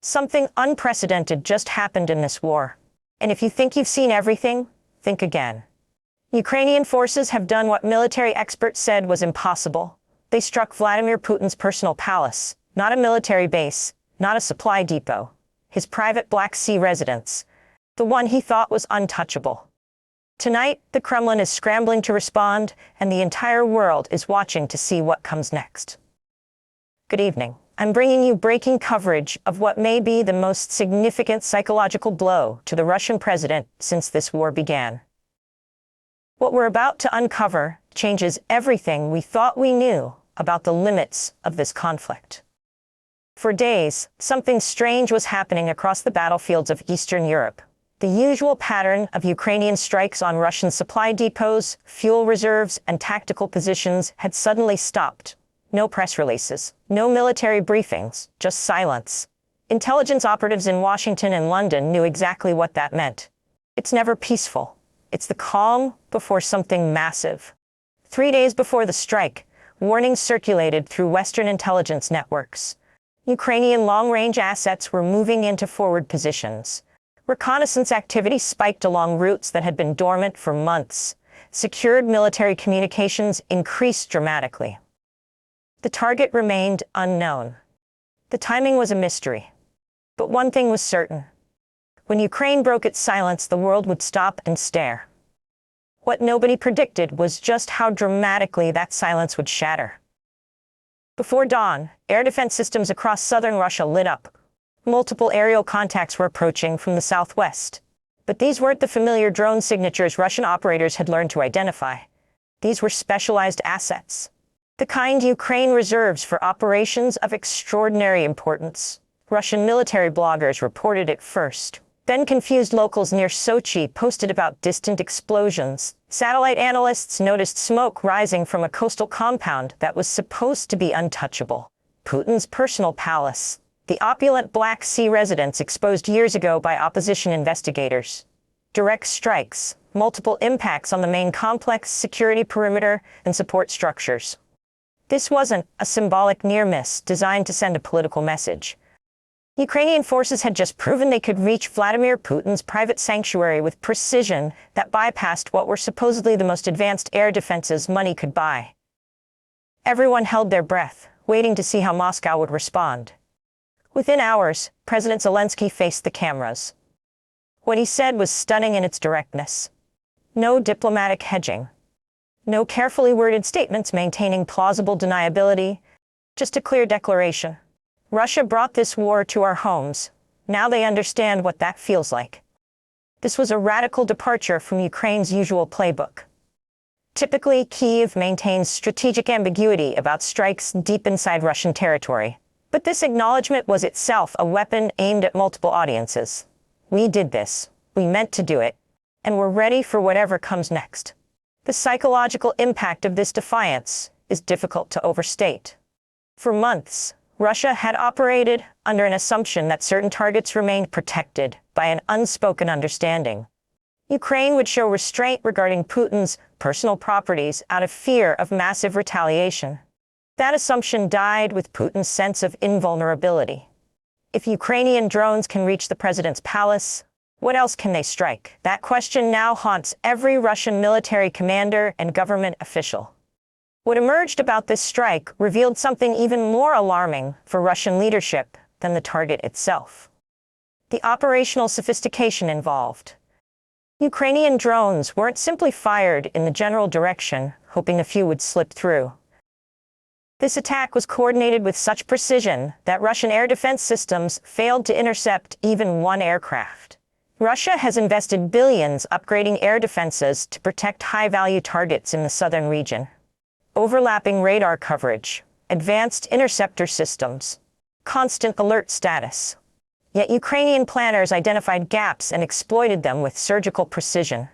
Something unprecedented just happened in this war. And if you think you've seen everything, think again. Ukrainian forces have done what military experts said was impossible. They struck Vladimir Putin's personal palace, not a military base, not a supply depot, his private Black Sea residence, the one he thought was untouchable. Tonight, the Kremlin is scrambling to respond, and the entire world is watching to see what comes next. Good evening. I'm bringing you breaking coverage of what may be the most significant psychological blow to the Russian president since this war began. What we're about to uncover changes everything we thought we knew about the limits of this conflict. For days, something strange was happening across the battlefields of Eastern Europe. The usual pattern of Ukrainian strikes on Russian supply depots, fuel reserves, and tactical positions had suddenly stopped. No press releases, no military briefings, just silence. Intelligence operatives in Washington and London knew exactly what that meant. It's never peaceful. It's the calm before something massive. 3 days before the strike, warnings circulated through Western intelligence networks. Ukrainian long-range assets were moving into forward positions. Reconnaissance activity spiked along routes that had been dormant for months. Secured military communications increased dramatically. The target remained unknown. The timing was a mystery. But one thing was certain. When Ukraine broke its silence, the world would stop and stare. What nobody predicted was just how dramatically that silence would shatter. Before dawn, air defense systems across southern Russia lit up. Multiple aerial contacts were approaching from the southwest. But these weren't the familiar drone signatures Russian operators had learned to identify. These were specialized assets. The kind Ukraine reserves for operations of extraordinary importance. Russian military bloggers reported it first. Then confused locals near Sochi posted about distant explosions. Satellite analysts noticed smoke rising from a coastal compound that was supposed to be untouchable. Putin's personal palace. The opulent Black Sea residence exposed years ago by opposition investigators. Direct strikes, multiple impacts on the main complex, security perimeter, and support structures. This wasn't a symbolic near-miss designed to send a political message. Ukrainian forces had just proven they could reach Vladimir Putin's private sanctuary with precision that bypassed what were supposedly the most advanced air defenses money could buy. Everyone held their breath, waiting to see how Moscow would respond. Within hours, President Zelensky faced the cameras. What he said was stunning in its directness. No diplomatic hedging. No carefully worded statements maintaining plausible deniability. Just a clear declaration. Russia brought this war to our homes. Now they understand what that feels like. This was a radical departure from Ukraine's usual playbook. Typically, Kyiv maintains strategic ambiguity about strikes deep inside Russian territory. But this acknowledgement was itself a weapon aimed at multiple audiences. We did this. We meant to do it. And we're ready for whatever comes next. The psychological impact of this defiance is difficult to overstate. For months, Russia had operated under an assumption that certain targets remained protected by an unspoken understanding. Ukraine would show restraint regarding Putin's personal properties out of fear of massive retaliation. That assumption died with Putin's sense of invulnerability. If Ukrainian drones can reach the president's palace, what else can they strike? That question now haunts every Russian military commander and government official. What emerged about this strike revealed something even more alarming for Russian leadership than the target itself. The operational sophistication involved. Ukrainian drones weren't simply fired in the general direction, hoping a few would slip through. This attack was coordinated with such precision that Russian air defense systems failed to intercept even one aircraft. Russia has invested billions upgrading air defenses to protect high-value targets in the southern region. Overlapping radar coverage, advanced interceptor systems, constant alert status. Yet Ukrainian planners identified gaps and exploited them with surgical precision.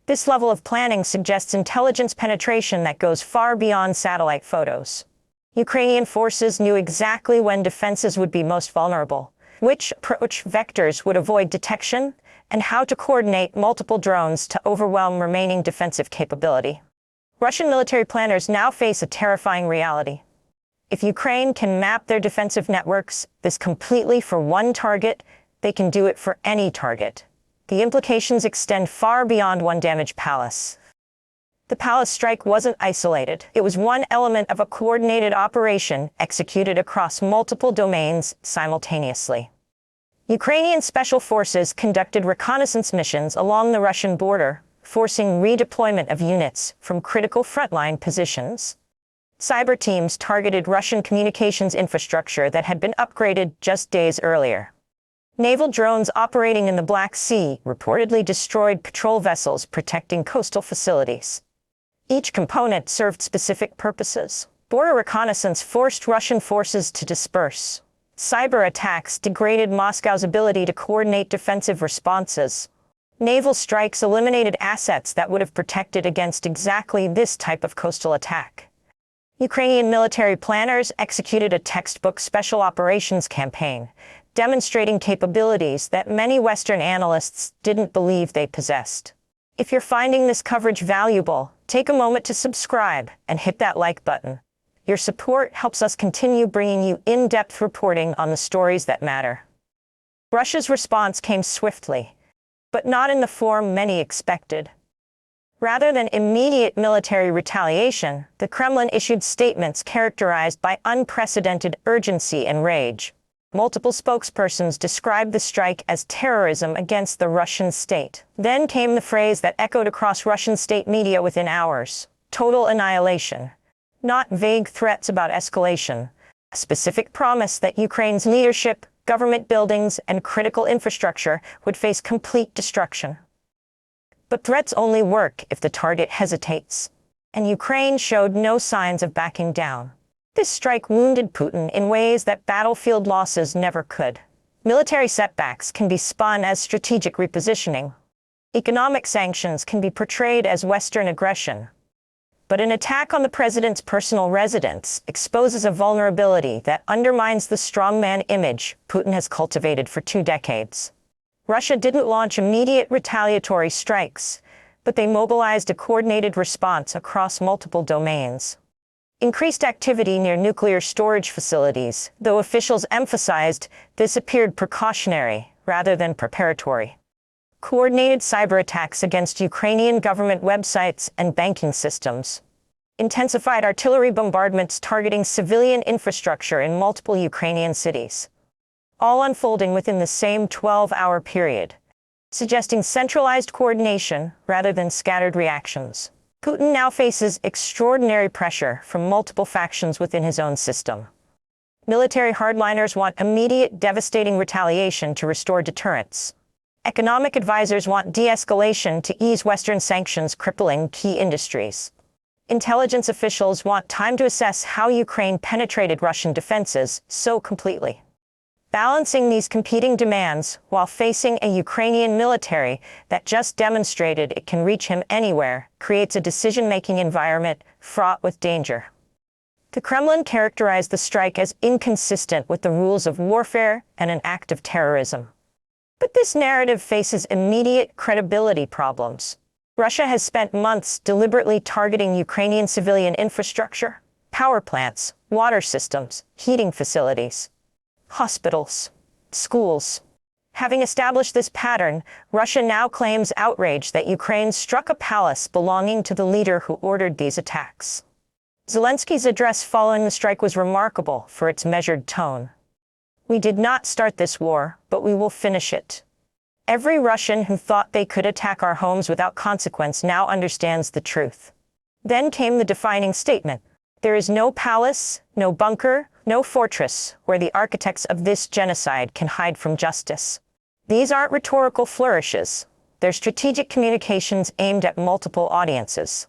This level of planning suggests intelligence penetration that goes far beyond satellite photos. Ukrainian forces knew exactly when defenses would be most vulnerable, which approach vectors would avoid detection, and how to coordinate multiple drones to overwhelm remaining defensive capability. Russian military planners now face a terrifying reality. If Ukraine can map their defensive networks this completely for one target, they can do it for any target. The implications extend far beyond one damaged palace. The palace strike wasn't isolated. It was one element of a coordinated operation executed across multiple domains simultaneously. Ukrainian special forces conducted reconnaissance missions along the Russian border, forcing redeployment of units from critical frontline positions. Cyber teams targeted Russian communications infrastructure that had been upgraded just days earlier. Naval drones operating in the Black Sea reportedly destroyed patrol vessels protecting coastal facilities. Each component served specific purposes. Border reconnaissance forced Russian forces to disperse. Cyber attacks degraded Moscow's ability to coordinate defensive responses. Naval strikes eliminated assets that would have protected against exactly this type of coastal attack. Ukrainian military planners executed a textbook special operations campaign, demonstrating capabilities that many Western analysts didn't believe they possessed. If you're finding this coverage valuable, take a moment to subscribe and hit that like button. Your support helps us continue bringing you in-depth reporting on the stories that matter. Russia's response came swiftly, but not in the form many expected. Rather than immediate military retaliation, the Kremlin issued statements characterized by unprecedented urgency and rage. Multiple spokespersons described the strike as terrorism against the Russian state. Then came the phrase that echoed across Russian state media within hours: total annihilation. Not vague threats about escalation, a specific promise that Ukraine's leadership, government buildings, and critical infrastructure would face complete destruction. But threats only work if the target hesitates, and Ukraine showed no signs of backing down. This strike wounded Putin in ways that battlefield losses never could. Military setbacks can be spun as strategic repositioning. Economic sanctions can be portrayed as Western aggression. But an attack on the president's personal residence exposes a vulnerability that undermines the strongman image Putin has cultivated for 2 decades. Russia didn't launch immediate retaliatory strikes, but they mobilized a coordinated response across multiple domains. Increased activity near nuclear storage facilities, though officials emphasized this appeared precautionary rather than preparatory. Coordinated cyber attacks against Ukrainian government websites and banking systems. Intensified artillery bombardments targeting civilian infrastructure in multiple Ukrainian cities. All unfolding within the same 12-hour period, suggesting centralized coordination rather than scattered reactions. Putin now faces extraordinary pressure from multiple factions within his own system. Military hardliners want immediate, devastating retaliation to restore deterrence. Economic advisors want de-escalation to ease Western sanctions crippling key industries. Intelligence officials want time to assess how Ukraine penetrated Russian defenses so completely. Balancing these competing demands while facing a Ukrainian military that just demonstrated it can reach him anywhere creates a decision-making environment fraught with danger. The Kremlin characterized the strike as inconsistent with the rules of warfare and an act of terrorism. But this narrative faces immediate credibility problems. Russia has spent months deliberately targeting Ukrainian civilian infrastructure, power plants, water systems, heating facilities, hospitals, schools. Having established this pattern, Russia now claims outrage that Ukraine struck a palace belonging to the leader who ordered these attacks. Zelensky's address following the strike was remarkable for its measured tone. "We did not start this war, but we will finish it. Every Russian who thought they could attack our homes without consequence now understands the truth." Then came the defining statement: "There is no palace, no bunker, no fortress where the architects of this genocide can hide from justice." These aren't rhetorical flourishes. They're strategic communications aimed at multiple audiences.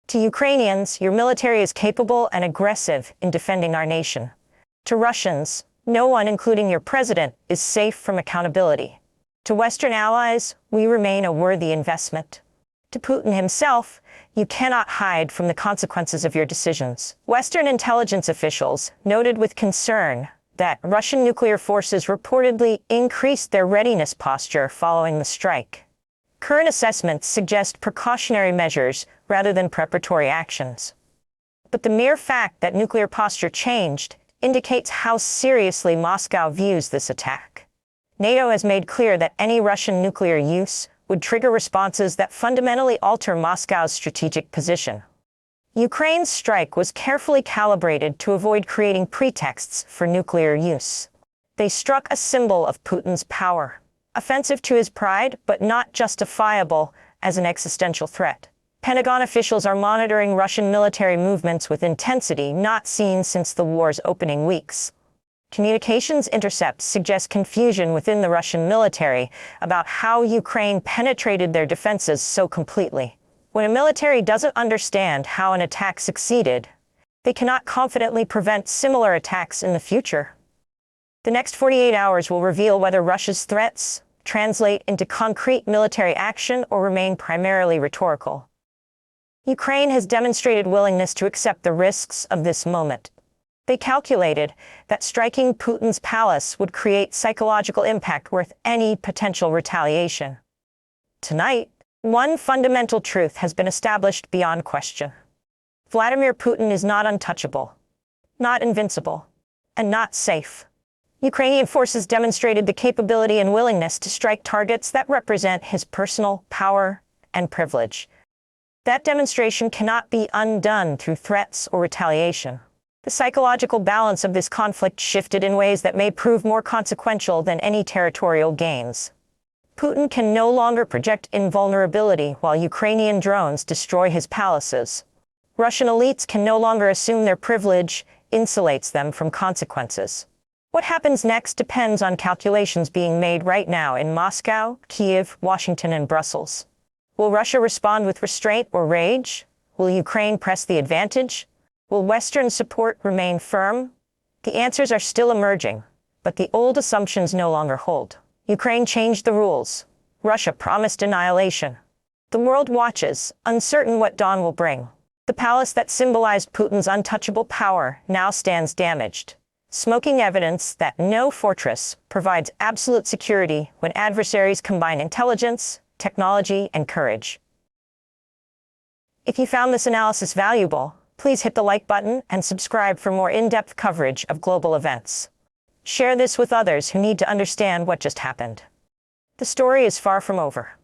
To Ukrainians, your military is capable and aggressive in defending our nation. To Russians, no one, including your president, is safe from accountability. To Western allies, we remain a worthy investment. To Putin himself, you cannot hide from the consequences of your decisions. Western intelligence officials noted with concern that Russian nuclear forces reportedly increased their readiness posture following the strike. Current assessments suggest precautionary measures rather than preparatory actions. But the mere fact that nuclear posture changed indicates how seriously Moscow views this attack. NATO has made clear that any Russian nuclear use would trigger responses that fundamentally alter Moscow's strategic position. Ukraine's strike was carefully calibrated to avoid creating pretexts for nuclear use. They struck a symbol of Putin's power, offensive to his pride, but not justifiable as an existential threat. Pentagon officials are monitoring Russian military movements with intensity not seen since the war's opening weeks. Communications intercepts suggest confusion within the Russian military about how Ukraine penetrated their defenses so completely. When a military doesn't understand how an attack succeeded, they cannot confidently prevent similar attacks in the future. The next 48 hours will reveal whether Russia's threats translate into concrete military action or remain primarily rhetorical. Ukraine has demonstrated willingness to accept the risks of this moment. They calculated that striking Putin's palace would create psychological impact worth any potential retaliation. Tonight, one fundamental truth has been established beyond question. Vladimir Putin is not untouchable, not invincible, and not safe. Ukrainian forces demonstrated the capability and willingness to strike targets that represent his personal power and privilege. That demonstration cannot be undone through threats or retaliation. The psychological balance of this conflict shifted in ways that may prove more consequential than any territorial gains. Putin can no longer project invulnerability while Ukrainian drones destroy his palaces. Russian elites can no longer assume their privilege insulates them from consequences. What happens next depends on calculations being made right now in Moscow, Kiev, Washington, and Brussels. Will Russia respond with restraint or rage? Will Ukraine press the advantage? Will Western support remain firm? The answers are still emerging, but the old assumptions no longer hold. Ukraine changed the rules. Russia promised annihilation. The world watches, uncertain what dawn will bring. The palace that symbolized Putin's untouchable power now stands damaged, smoking evidence that no fortress provides absolute security when adversaries combine intelligence, technology, and courage. If you found this analysis valuable, please hit the like button and subscribe for more in-depth coverage of global events. Share this with others who need to understand what just happened. The story is far from over.